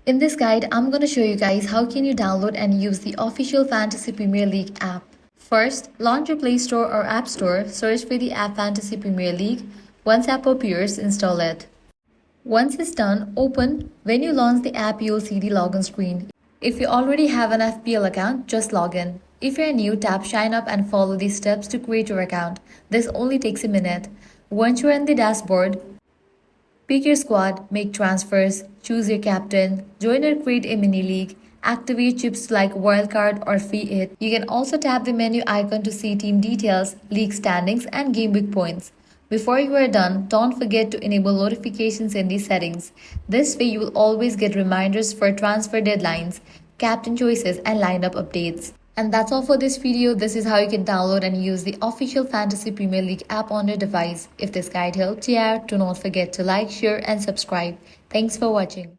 In this guide, I'm going to show you guys how can you download and use the official Fantasy Premier League app. First, launch your Play Store or App Store, search for the app Fantasy Premier League. Once app appears, install it. Once it's done, open. When you launch the app, you'll see the login screen. If you already have an FPL account, just log in. If you're new, tap Sign Up and follow these steps to create your account. This only takes a minute. Once you're in the dashboard, pick your squad, make transfers, choose your captain, join or create a mini league, activate chips like wildcard or free hit. You can also tap the menu icon to see team details, league standings, and game week points. Before you are done, don't forget to enable notifications in these settings. This way you will always get reminders for transfer deadlines, captain choices, and lineup updates. And that's all for this video. This is how you can download and use the official Fantasy Premier League app on your device. If this guide helped you out, do not forget to like, share, and subscribe. Thanks for watching.